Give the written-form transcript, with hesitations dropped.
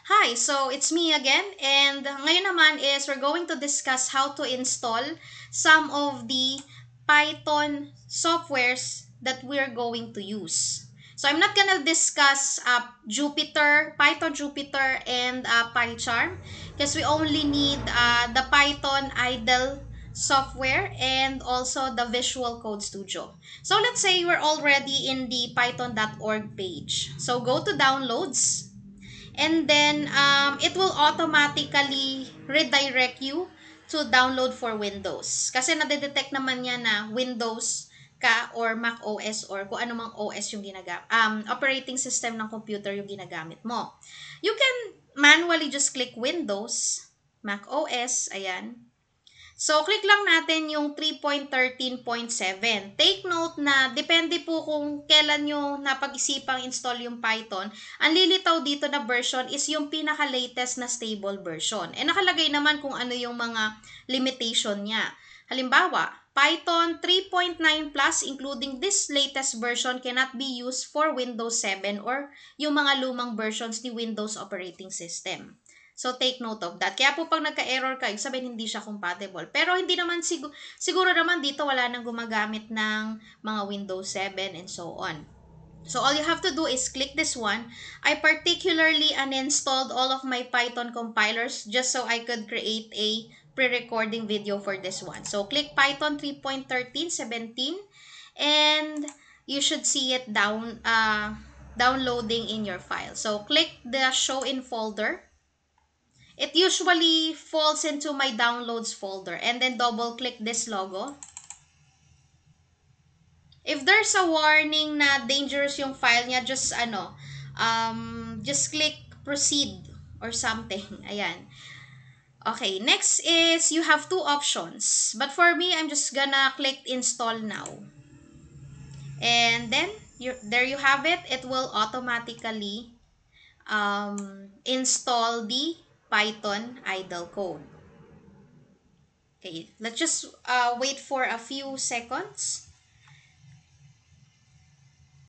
Hi, so it's me again, and ngayon naman is we're going to discuss how to install some of the Python softwares that we're going to use. So I'm not gonna discuss Jupyter, Python Jupyter, and PyCharm because we only need the Python idle software and also the Visual Code Studio. So let's say we're already in the python.org page. So go to downloads, and then it will automatically redirect you to download for Windows. Kasi nadedetect naman niya na Windows ka or Mac OS or kung ano mang OS yung ginagamit, operating system ng computer yung ginagamit mo. You can manually just click Windows, Mac OS, ayan. So, click lang natin yung 3.13.7. Take note na depende po kung kailan nyo napag-isipang install yung Python. Ang lilitaw dito na version is yung pinaka-latest na stable version. E nakalagay naman kung ano yung mga limitation niya. Halimbawa, Python 3.9 plus including this latest version cannot be used for Windows 7 or yung mga lumang versions ni Windows operating system. So, take note of that. Kaya po pag nagka-error kayo, sabihin hindi siya compatible. Pero hindi naman siguro naman dito wala nang gumagamit ng mga Windows 7 and so on. So, all you have to do is click this one. I particularly uninstalled all of my Python compilers just so I could create a pre-recording video for this one. So, click Python 3.13.17 and you should see it downloading in your file. So, click the show in folder. It usually falls into my downloads folder and then double click this logo. If there's a warning na dangerous yung file niya, just click proceed or something. Ayan. Okay, next is you have two options. But for me, I'm just gonna click install now. And then, there you have it. It will automatically install the Python idle code. Okay, let's just wait for a few seconds.